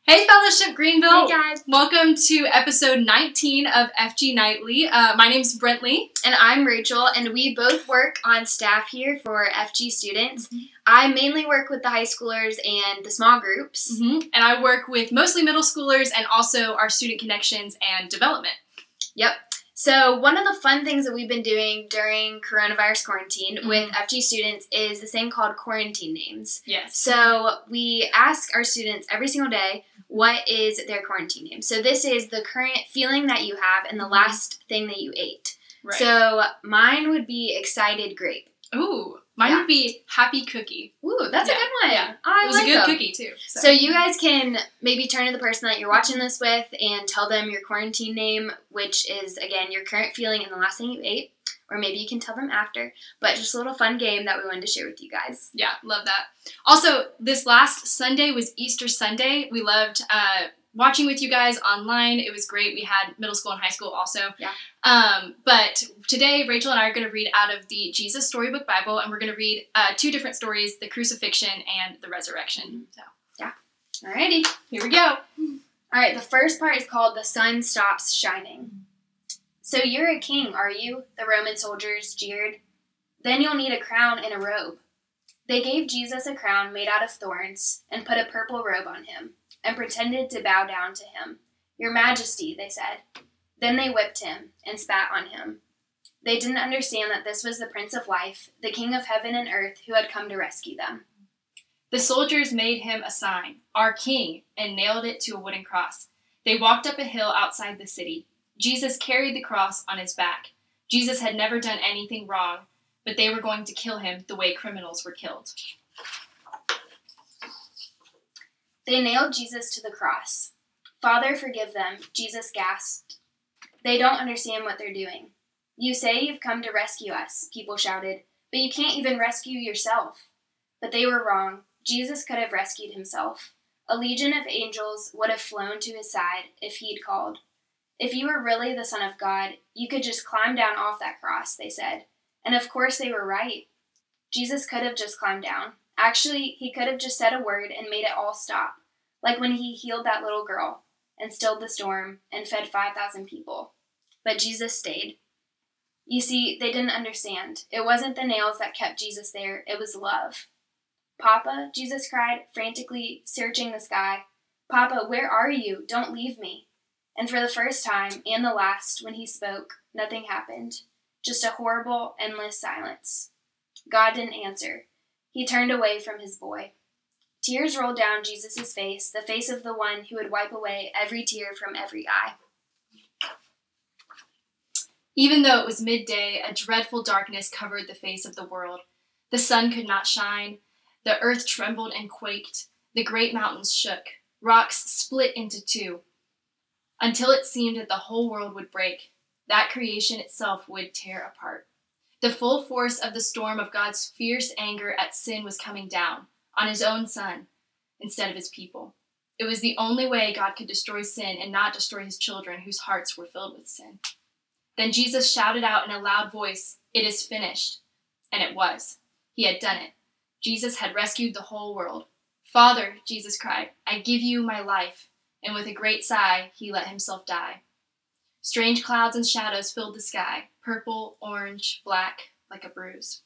Hey Fellowship Greenville! Hey guys! Welcome to episode 19 of FG Nightly. My name's Brentley. And I'm Rachel, and we both work on staff here for FG students. I mainly work with the high schoolers and the small groups. And I work with mostly middle schoolers and also our student connections and development. Yep. So one of the fun things that we've been doing during coronavirus quarantine with FG students is this thing called quarantine names. Yes. So we ask our students every single day, what is their quarantine name? So this is the current feeling that you have and the last thing that you ate. Right. So mine would be excited grape. Ooh, mine would be happy cookie. Ooh, that's a good one. Yeah. I it was like a good them. cookie too. So you guys can maybe turn to the person that you're watching this with and tell them your quarantine name, which is, again, your current feeling and the last thing you ate. Or maybe you can tell them after. But just a little fun game that we wanted to share with you guys. Yeah, love that. Also, this last Sunday was Easter Sunday. We loved watching with you guys online. It was great. We had middle school and high school also. Yeah. But today, Rachel and I are going to read out of the Jesus Storybook Bible, and we're going to read two different stories, the crucifixion and the resurrection. So, yeah. Alrighty. Here we go. All right, the first part is called The Sun Stops Shining. So you're a king, are you? The Roman soldiers jeered. Then you'll need a crown and a robe. They gave Jesus a crown made out of thorns and put a purple robe on him and pretended to bow down to him. Your Majesty, they said. Then they whipped him and spat on him. They didn't understand that this was the Prince of Life, the King of heaven and earth, who had come to rescue them. The soldiers made him a sign, our king, and nailed it to a wooden cross. They walked up a hill outside the city. Jesus carried the cross on his back. Jesus had never done anything wrong, but they were going to kill him the way criminals were killed. They nailed Jesus to the cross. Father, forgive them, Jesus gasped. They don't understand what they're doing. You say you've come to rescue us, people shouted, but you can't even rescue yourself. But they were wrong. Jesus could have rescued himself. A legion of angels would have flown to his side if he'd called. If you were really the Son of God, you could just climb down off that cross, they said. And of course they were right. Jesus could have just climbed down. Actually, he could have just said a word and made it all stop, like when he healed that little girl and stilled the storm and fed 5,000 people. But Jesus stayed. You see, they didn't understand. It wasn't the nails that kept Jesus there. It was love. Papa, Jesus cried, frantically searching the sky. Papa, where are you? Don't leave me. And for the first time, and the last, when he spoke, nothing happened. Just a horrible, endless silence. God didn't answer. He turned away from his boy. Tears rolled down Jesus' face, the face of the one who would wipe away every tear from every eye. Even though it was midday, a dreadful darkness covered the face of the world. The sun could not shine. The earth trembled and quaked. The great mountains shook. Rocks split into two, until it seemed that the whole world would break. That creation itself would tear apart. The full force of the storm of God's fierce anger at sin was coming down on his own son instead of his people. It was the only way God could destroy sin and not destroy his children whose hearts were filled with sin. Then Jesus shouted out in a loud voice, "It is finished." And it was. He had done it. Jesus had rescued the whole world. "Father," Jesus cried, "I give you my life." And with a great sigh, he let himself die. Strange clouds and shadows filled the sky, purple, orange, black, like a bruise.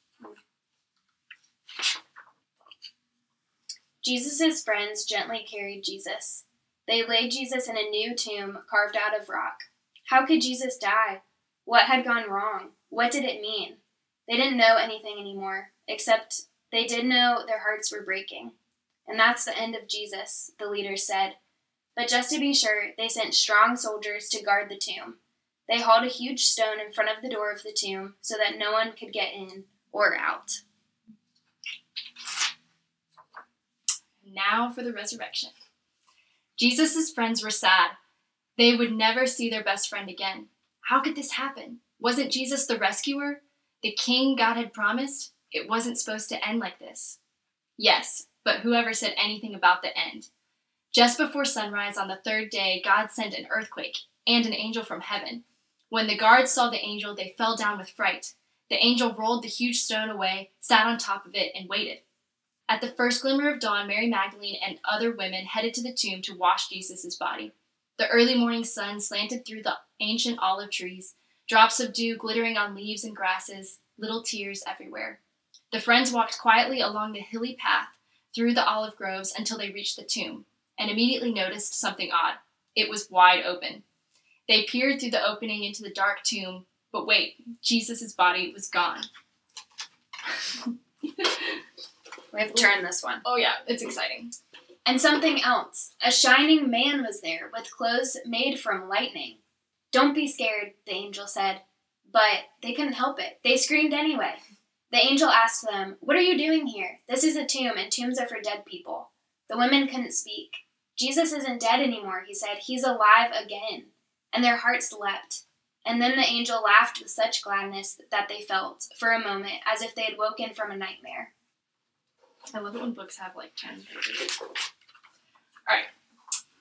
Jesus' friends gently carried Jesus. They laid Jesus in a new tomb carved out of rock. How could Jesus die? What had gone wrong? What did it mean? They didn't know anything anymore, except they did know their hearts were breaking. And that's the end of Jesus, the leaders said. But just to be sure, they sent strong soldiers to guard the tomb. They hauled a huge stone in front of the door of the tomb so that no one could get in or out. Now for the resurrection. Jesus' friends were sad. They would never see their best friend again. How could this happen? Wasn't Jesus the rescuer? The king God had promised? It wasn't supposed to end like this. Yes, but whoever said anything about the end? Just before sunrise on the third day, God sent an earthquake and an angel from heaven. When the guards saw the angel, they fell down with fright. The angel rolled the huge stone away, sat on top of it, and waited. At the first glimmer of dawn, Mary Magdalene and other women headed to the tomb to wash Jesus' body. The early morning sun slanted through the ancient olive trees, drops of dew glittering on leaves and grasses, little tears everywhere. The friends walked quietly along the hilly path through the olive groves until they reached the tomb, and immediately noticed something odd. It was wide open. They peered through the opening into the dark tomb, but wait, Jesus' body was gone. We have to turn this one. Oh yeah, it's exciting. And something else. A shining man was there with clothes made from lightning. "Don't be scared," the angel said. But they couldn't help it. They screamed anyway. The angel asked them, "What are you doing here? This is a tomb, and tombs are for dead people." The women couldn't speak. "Jesus isn't dead anymore," he said. "He's alive again." And their hearts leapt. And then the angel laughed with such gladness that they felt, for a moment, as if they had woken from a nightmare. I love it when books have like 10 pages. All right.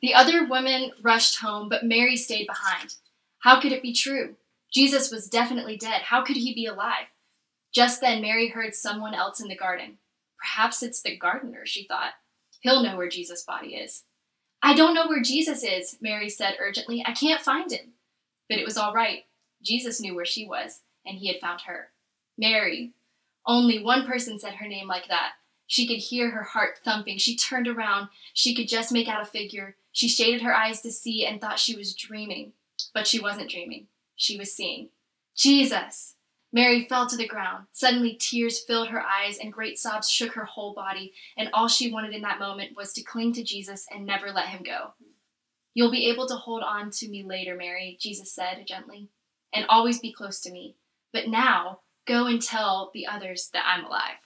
The other women rushed home, but Mary stayed behind. How could it be true? Jesus was definitely dead. How could he be alive? Just then, Mary heard someone else in the garden. Perhaps it's the gardener, she thought. He'll know where Jesus' body is. "I don't know where Jesus is," Mary said urgently. "I can't find him." But it was all right. Jesus knew where she was, and he had found her. Mary. Only one person said her name like that. She could hear her heart thumping. She turned around. She could just make out a figure. She shaded her eyes to see and thought she was dreaming. But she wasn't dreaming. She was seeing. Jesus! Mary fell to the ground. Suddenly tears filled her eyes and great sobs shook her whole body, and all she wanted in that moment was to cling to Jesus and never let him go. "You'll be able to hold on to me later, Mary," Jesus said gently, "and always be close to me. But now, go and tell the others that I'm alive."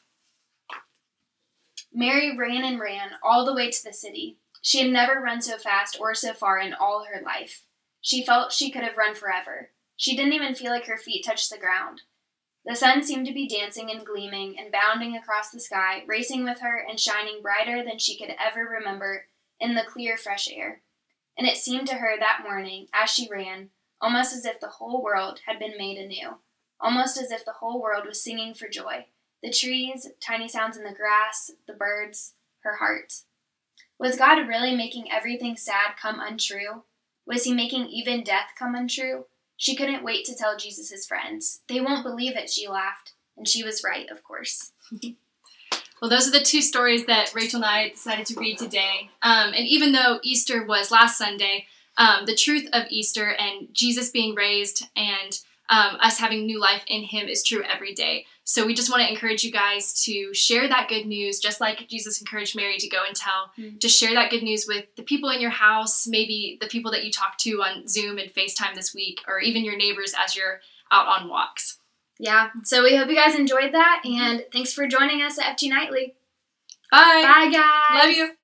Mary ran and ran all the way to the city. She had never run so fast or so far in all her life. She felt she could have run forever. She didn't even feel like her feet touched the ground. The sun seemed to be dancing and gleaming and bounding across the sky, racing with her and shining brighter than she could ever remember in the clear, fresh air. And it seemed to her that morning, as she ran, almost as if the whole world had been made anew, almost as if the whole world was singing for joy. The trees, tiny sounds in the grass, the birds, her heart. Was God really making everything sad come untrue? Was he making even death come untrue? She couldn't wait to tell Jesus' friends. "They won't believe it," she laughed. And she was right, of course. Well, those are the two stories that Rachel and I decided to read today. And even though Easter was last Sunday, the truth of Easter and Jesus being raised and us having new life in him is true every day. So we just want to encourage you guys to share that good news, just like Jesus encouraged Mary to go and tell, to share that good news with the people in your house, maybe the people that you talk to on Zoom and FaceTime this week, or even your neighbors as you're out on walks. Yeah, so we hope you guys enjoyed that, and thanks for joining us at FG Nightly. Bye. Bye, guys. Love you.